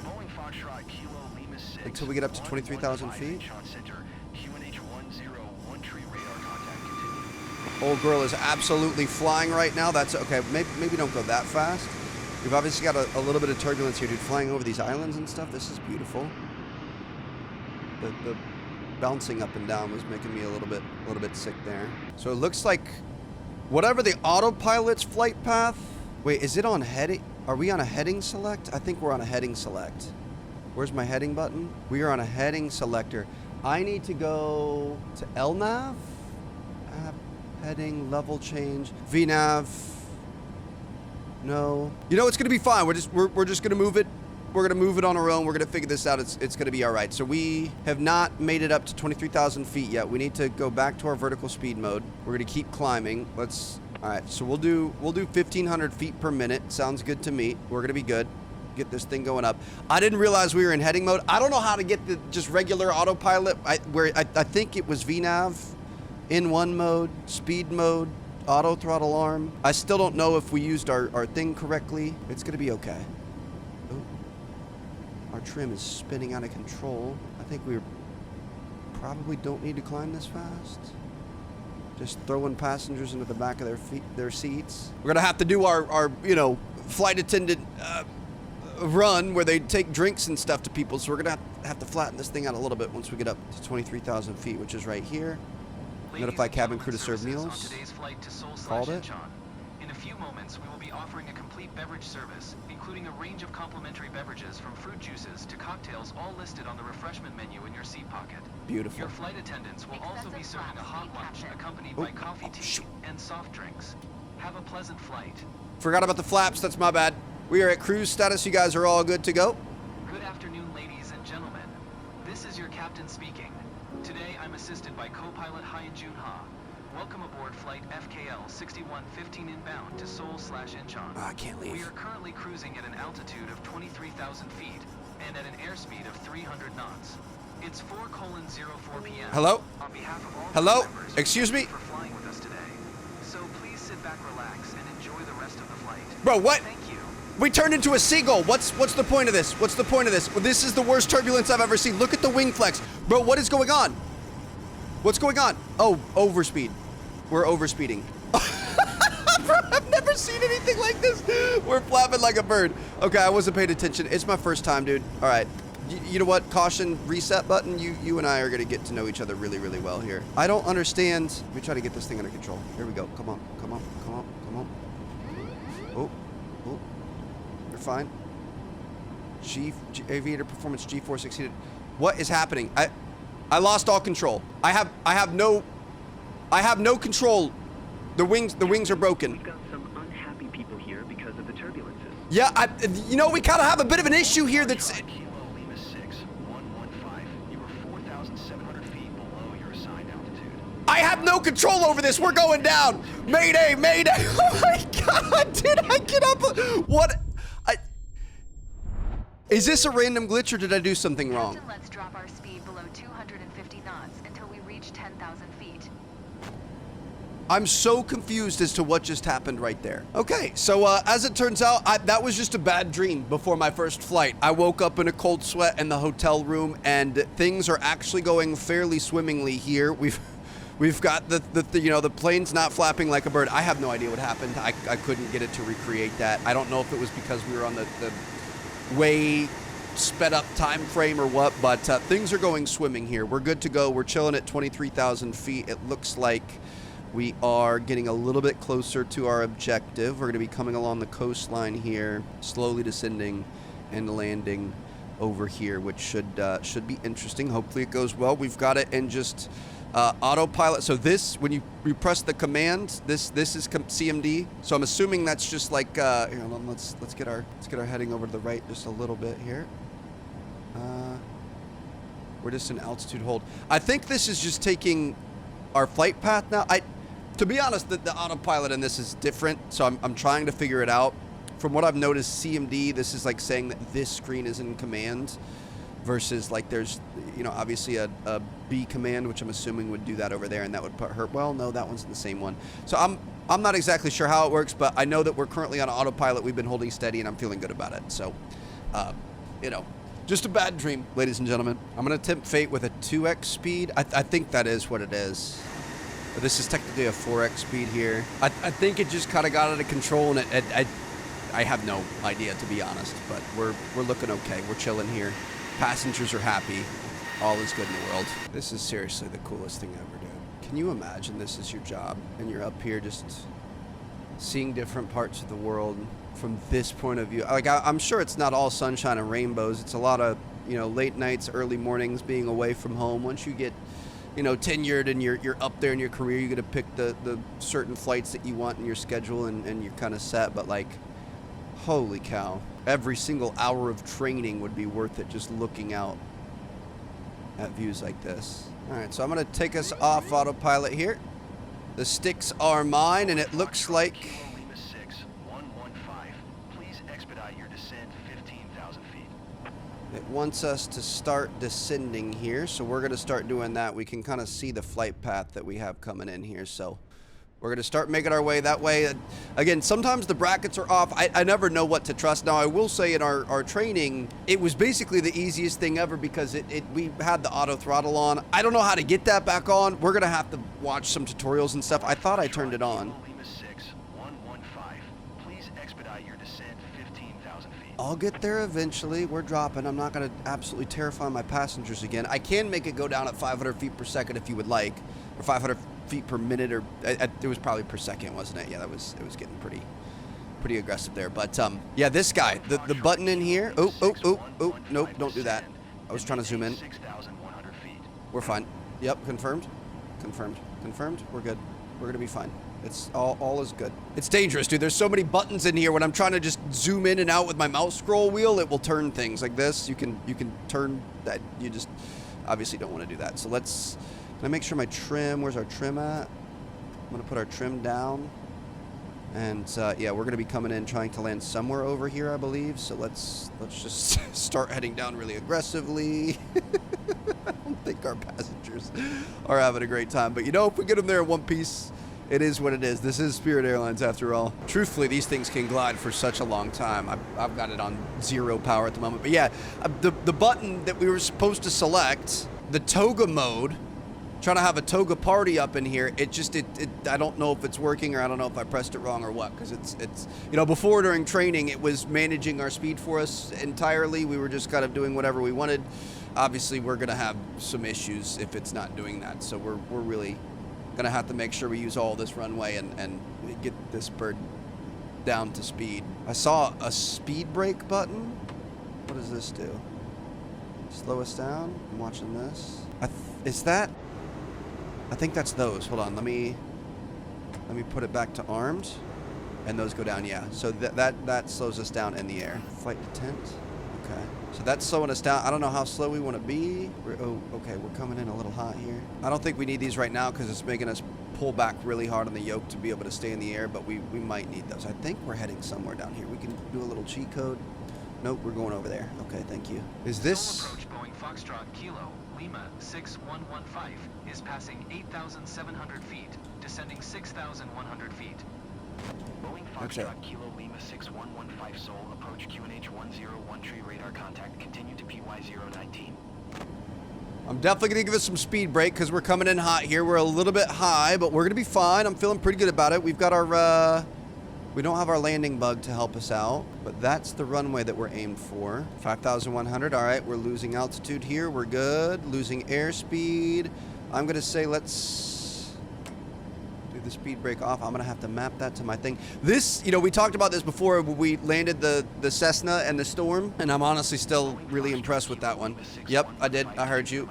Boeing Foxtrot Kilo Lima 6. Until we get up to 23,000 feet. Incheon Center, QNH 101 tree radar contact continued. Old girl is absolutely flying right now. That's okay. Maybe don't go that fast. We've obviously got a little bit of turbulence here, dude. Flying over these islands and stuff. This is beautiful. The bouncing up and down was making me a little bit sick there. So it looks like whatever the autopilot's flight path. Wait, is it on heading? Are we on a heading select? I think we're on a heading select. Where's my heading button? We are on a heading selector. I need to go to LNAV. Heading, level change, VNAV. No. You know, it's gonna be fine. We're just gonna move it. We're gonna move it on our own. We're gonna figure this out. It's gonna be all right. So we have not made it up to 23,000 feet yet. We need to go back to our vertical speed mode. We're gonna keep climbing. All right. So we'll do 1,500 feet per minute. Sounds good to me. We're gonna be good. Get this thing going up. I didn't realize we were in heading mode. I don't know how to get the just regular autopilot. I think it was VNAV, in one mode, speed mode, auto throttle arm. I still don't know if we used our thing correctly. It's gonna be okay. Ooh. Our trim is spinning out of control. I think we probably don't need to climb this fast. Just throwing passengers into the back of their seats. We're gonna have to do our flight attendant run where they take drinks and stuff to people. So we're gonna have to flatten this thing out a little bit once we get up to 23,000 feet, which is right here. Notify cabin crew to serve meals. Called it. In a few moments, we will be offering a complete beverage service, including a range of complimentary beverages from fruit juices to cocktails, all listed on the refreshment menu in your seat pocket. Beautiful. Your flight attendants will also be serving a hot lunch accompanied by coffee, tea, and soft drinks. Have a pleasant flight. Forgot about the flaps. That's my bad. We are at cruise status. You guys are all good to go. Good afternoon, ladies and gentlemen. This is your captain speaking. Today, I'm assisted by co-pilot Hyun-Jun Ha. Welcome aboard flight FKL 6115 inbound to Seoul/Incheon. Oh, I can't leave. We are currently cruising at an altitude of 23,000 feet and at an airspeed of 300 knots. It's 4:04 p.m. Hello? On behalf of all Hello? crew members, Excuse me? thank you for flying with us today. So please sit back, relax, and enjoy the rest of the flight. Bro, what? Thank you. We turned into a seagull. What's the point of this? What's the point of this? Well, this is the worst turbulence I've ever seen. Look at the wing flex. Bro, what is going on? What's going on? Oh, overspeed. We're overspeeding. Bro, I've never seen anything like this. We're flapping like a bird. Okay, I wasn't paying attention. It's my first time, dude. All right. You know what? Caution, reset button. You and I are going to get to know each other really, really well here. I don't understand. Let me try to get this thing under control. Here we go. Come on. Come on. Come on. Come on. Oh. Oh. You're fine. Aviator performance G-force exceeded. What is happening? I lost all control. I have no control. The wings are broken. We've got some unhappy people here because of the turbulences. Yeah, we kind of have a bit of an issue here that's... Kilo Lima 6, 115. You were 4,700 feet below your assigned altitude. I have no control over this. We're going down. Mayday, mayday. Oh my God, dude, I get up. What? Is this a random glitch or did I do something wrong? Captain, let's drop our speed below 250 knots until we reach 10,000 feet. I'm so confused as to what just happened right there. Okay, so as it turns out, that was just a bad dream before my first flight. I woke up in a cold sweat in the hotel room, and things are actually going fairly swimmingly here. We've got the plane's not flapping like a bird. I have no idea what happened. I couldn't get it to recreate that. I don't know if it was because we were on the way sped up time frame or what, but things are going swimming here. We're good to go. We're chilling at 23,000 feet. It looks like we are getting a little bit closer to our objective. We're going to be coming along the coastline here, slowly descending and landing over here, which should be interesting. Hopefully it goes well. We've got it in just autopilot. So this, when you press the command, this is CMD. So I'm assuming that's just like here, hold on, let's get our heading over to the right just a little bit here. We're just in altitude hold. I think this is just taking our flight path now. To be honest, the autopilot in this is different, so I'm trying to figure it out. From what I've noticed, CMD, this is like saying that this screen is in command. versus like there's, you know, obviously a B command, which I'm assuming would do that over there, and that would put her, well, no, that one's the same one. So I'm not exactly sure how it works, but I know that we're currently on autopilot. We've been holding steady, and I'm feeling good about it. So, you know, just a bad dream, ladies and gentlemen. I'm going to tempt fate with a 2x speed. I think that is what it is. But this is technically a 4x speed here. I think it just kind of got out of control, and I have no idea, to be honest. But we're looking okay. We're chilling here. Passengers are happy. All is good in the world. This is seriously the coolest thing ever, dude. Can you imagine this is your job, and you're up here just seeing different parts of the world from this point of view? Like, I'm sure it's not all sunshine and rainbows. It's a lot of, you know, late nights, early mornings, being away from home. Once you get, you know, tenured and you're up there in your career, you get to pick the certain flights that you want in your schedule, and you're kind of set. But like, holy cow, every single hour of training would be worth it just looking out at views like this. All right, so I'm going to take us off autopilot here. The sticks are mine, and it looks like Kilo Lima 6115. Please expedite your descent 15,000 feet. it wants us to start descending here, so we're going to start doing that. We can kind of see the flight path that we have coming in here, so we're going to start making our way that way. Again, sometimes the brackets are off. I never know what to trust. Now, I will say in our training, it was basically the easiest thing ever because we had the auto throttle on. I don't know how to get that back on. We're going to have to watch some tutorials and stuff. I thought I turned it on. Kilo Lima 6115. Please expedite your descent 15,000 feet. I'll get there eventually. We're dropping. I'm not going to absolutely terrify my passengers again. I can make it go down at 500 feet per second if you would like, or 500 feet per minute, or it was probably per second, wasn't it? Yeah, it was getting pretty aggressive there. But yeah, this guy, the button in here. Oh, nope, don't do that. I was trying to zoom in. 6,100 feet. We're fine. Yep, confirmed. We're good. We're gonna be fine. It's all is good. It's dangerous, dude. There's so many buttons in here. When I'm trying to just zoom in and out with my mouse scroll wheel, it will turn things like this. You can turn that. You just obviously don't want to do that. So let's. Can I make sure my trim? Where's our trim at? I'm gonna put our trim down. And yeah, we're gonna be coming in trying to land somewhere over here, I believe. So let's just start heading down really aggressively. I don't think our passengers are having a great time, but you know, if we get them there in one piece, it is what it is. This is Spirit Airlines after all. Truthfully, these things can glide for such a long time. I've got it on 0 power at the moment, but yeah, the button that we were supposed to select, the toga mode. Trying to have a toga party up in here, I don't know if it's working, or I don't know if I pressed it wrong or what, because it's you know, before during training it was managing our speed for us entirely. We were just kind of doing whatever we wanted. Obviously we're gonna have some issues if it's not doing that, so we're really gonna have to make sure we use all this runway and get this bird down to speed. I saw a speed brake button. What does this do? Slow us down. I'm watching this. Is that? I think that's those. Hold on, let me put it back to armed, and those go down. Yeah, so that slows us down in the air. Flight detent. Okay, so that's slowing us down. I don't know how slow we want to be. Okay, we're coming in a little hot here. I don't think we need these right now because it's making us pull back really hard on the yoke to be able to stay in the air, but we might need those. I think we're heading somewhere down here. We can do a little cheat code. Nope, we're going over there. Okay, thank you. Is this? Approach Boeing Foxtrot Kilo Lima 6115 is passing 8,700 feet, descending 6,100 feet. Boeing Okay. Foxtrot Kilo Lima 6115 Seoul. Approach QNH 101 tree radar contact. Continue to PY 019. I'm definitely going to give us some speed brake because we're coming in hot here. We're a little bit high, but we're going to be fine. I'm feeling pretty good about it. We've got our, we don't have our landing bug to help us out, but that's the runway that we're aimed for. 5,100. All right, we're losing altitude here. We're good. Losing airspeed. I'm going to say let's do the speed brake off. I'm going to have to map that to my thing. This, you know, we talked about this before when we landed the Cessna and the Storm, and I'm honestly still really impressed with that one. Yep, I did. I heard you.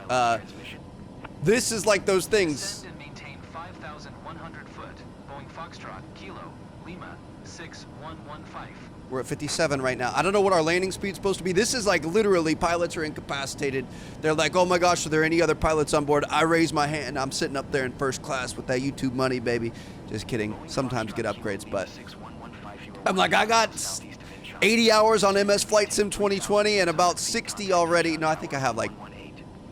This is like those things. Descend and maintain 5,100 foot. Boeing Foxtrot Kilo Lima 6115. We're at 57 right now. I don't know what our landing speed's supposed to be. This is like literally pilots are incapacitated. They're like, oh my gosh, are there any other pilots on board? I raise my hand. I'm sitting up there in first class with that YouTube money, baby. Just kidding. Sometimes get upgrades, but I'm like, I got 80 hours on MS Flight Sim 2020 and about 60 already. No, I think I have like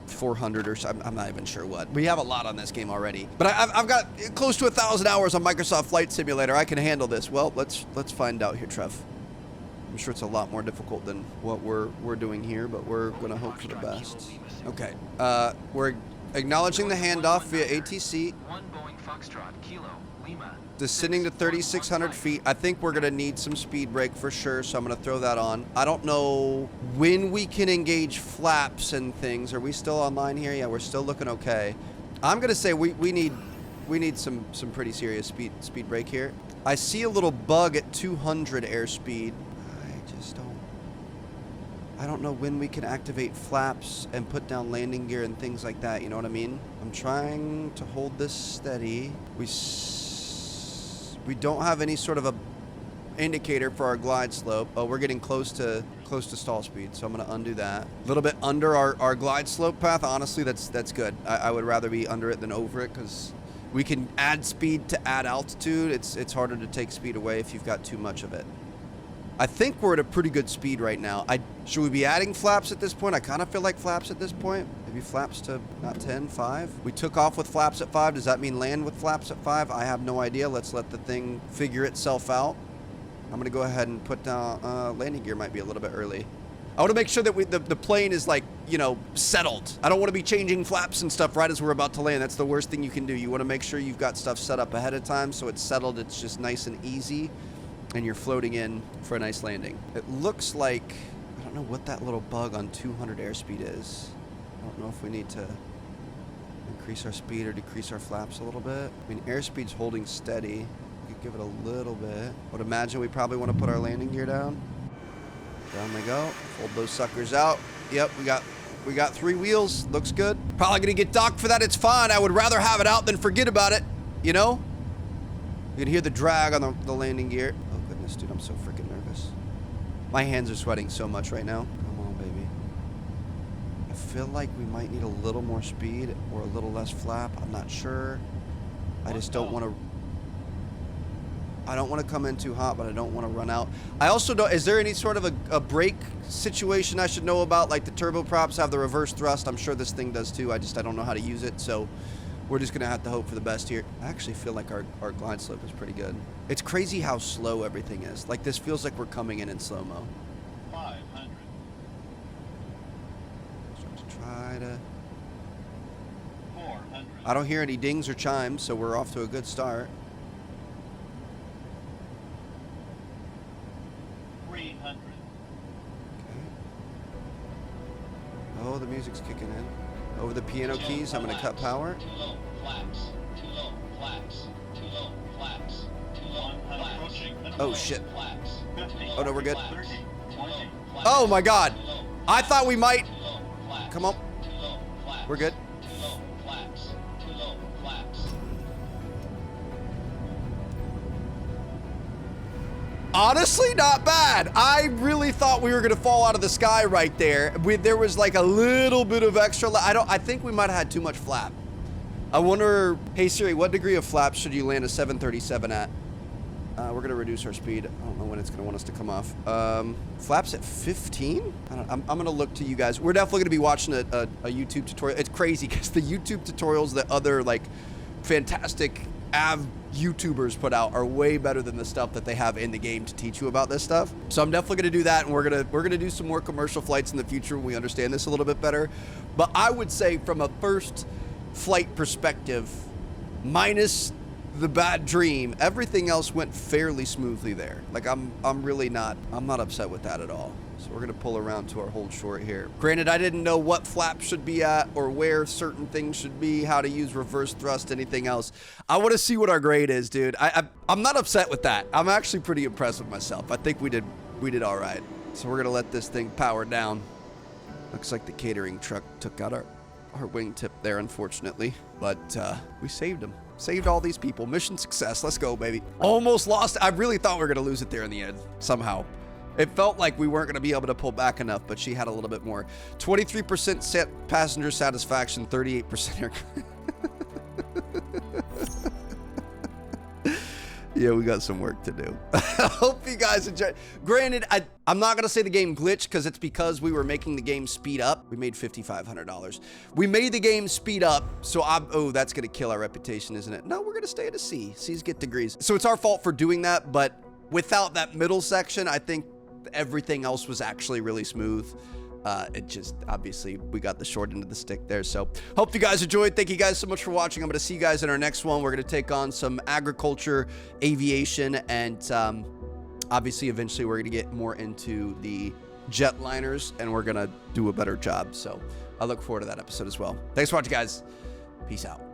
400 or so. I'm not even sure what. We have a lot on this game already. But I've got close to 1,000 hours on Microsoft Flight Simulator. I can handle this. Well, let's find out here, Trev. I'm sure it's a lot more difficult than what we're doing here, but we're gonna hope for the best. Okay, we're acknowledging the handoff via ATC. 1 Boeing Foxtrot, Kilo, Lima. Descending to 3,600 feet. I think we're gonna need some speed brake for sure, so I'm gonna throw that on. I don't know when we can engage flaps and things. Are we still online here? Yeah, we're still looking okay. I'm gonna say we need some pretty serious speed brake here. I see a little bug at 200 airspeed. I don't know when we can activate flaps and put down landing gear and things like that, you know what I mean? I'm trying to hold this steady. We don't have any sort of a indicator for our glide slope. Oh, we're getting close to stall speed, so I'm gonna undo that. A little bit under our glide slope path. Honestly, that's good. I would rather be under it than over it, because we can add speed to add altitude. It's harder to take speed away if you've got too much of it. I think we're at a pretty good speed right now. Should we be adding flaps at this point? I kind of feel like flaps at this point. Maybe flaps to, not 10, 5. We took off with flaps at 5. Does that mean land with flaps at 5? I have no idea. Let's let the thing figure itself out. I'm going to go ahead and put down, landing gear might be a little bit early. I want to make sure that the plane is like, you know, settled. I don't want to be changing flaps and stuff right as we're about to land. That's the worst thing you can do. You want to make sure you've got stuff set up ahead of time so it's settled. It's just nice and easy. And you're floating in for a nice landing. It looks like, I don't know what that little bug on 200 airspeed is. I don't know if we need to increase our speed or decrease our flaps a little bit. I mean, airspeed's holding steady. We could give it a little bit. I would imagine we probably want to put our landing gear down. Down they go. Fold those suckers out. Yep, we got 3 wheels. Looks good. Probably gonna get docked for that. It's fine. I would rather have it out than forget about it, you know? You can hear the drag on the landing gear. Dude, I'm so freaking nervous. My hands are sweating so much right now. Come on, baby. I feel like we might need a little more speed or a little less flap. I'm not sure. I just don't want to... I don't want to come in too hot, but I don't want to run out. I also don't... Is there any sort of a brake situation I should know about? Like the turboprops have the reverse thrust. I'm sure this thing does too. I don't know how to use it, so... We're just gonna have to hope for the best here. I actually feel like our glide slope is pretty good. It's crazy how slow everything is. Like this feels like we're coming in slow-mo. 500. Start to try to... 400. I don't hear any dings or chimes, so we're off to a good start. 300. Okay. Oh, the music's kicking in. Over the piano keys, I'm gonna cut power. Too low, flaps. Too low, flaps. Too low, flaps. Too low, flaps. Oh shit. Flaps. Oh no, we're good. 30, 20. Oh my god. I thought we might. Come on. We're good. Too low, flaps. Too low, flaps. Honestly, not bad. I really thought we were gonna fall out of the sky right there. There was like a little bit of extra. I think we might have had too much flap. I wonder. Hey Siri, what degree of flap should you land a 737 at? We're gonna reduce our speed. I don't know when it's gonna want us to come off. Flaps at 15? I'm gonna look to you guys. We're definitely gonna be watching a YouTube tutorial. It's crazy because the YouTube tutorials that other like fantastic YouTubers put out are way better than the stuff that they have in the game to teach you about this stuff. So I'm definitely gonna do that, and we're gonna do some more commercial flights in the future when we understand this a little bit better. But I would say from a first flight perspective, minus the bad dream, everything else went fairly smoothly there. Like I'm not upset with that at all. So we're gonna pull around to our hold short here. Granted, I didn't know what flaps should be at or where certain things should be, how to use reverse thrust, anything else. I want to see what our grade is, dude. I'm not upset with that. I'm actually pretty impressed with myself. I think we did all right. So we're gonna let this thing power down. Looks like the catering truck took out our wingtip there, unfortunately, but we saved them. Saved all these people. Mission success. Let's go, baby. Almost lost. I really thought we were gonna lose it there in the end somehow. It felt like we weren't going to be able to pull back enough, but she had a little bit more. 23% passenger satisfaction, 38% air. Yeah, we got some work to do. Hope you guys enjoy. Granted, I'm not going to say the game glitched because it's because we were making the game speed up. We made $5,500. We made the game speed up, so oh, that's going to kill our reputation, isn't it? No, we're going to stay at a C. C's get degrees. So it's our fault for doing that, but without that middle section, I think everything else was actually really smooth. It just, obviously, we got the short end of the stick there. So hope you guys enjoyed. Thank you guys so much for watching. I'm going to see you guys in our next one. We're going to take on some agriculture, aviation, and obviously, eventually, we're going to get more into the jetliners, and we're going to do a better job. So I look forward to that episode as well. Thanks for watching, guys. Peace out.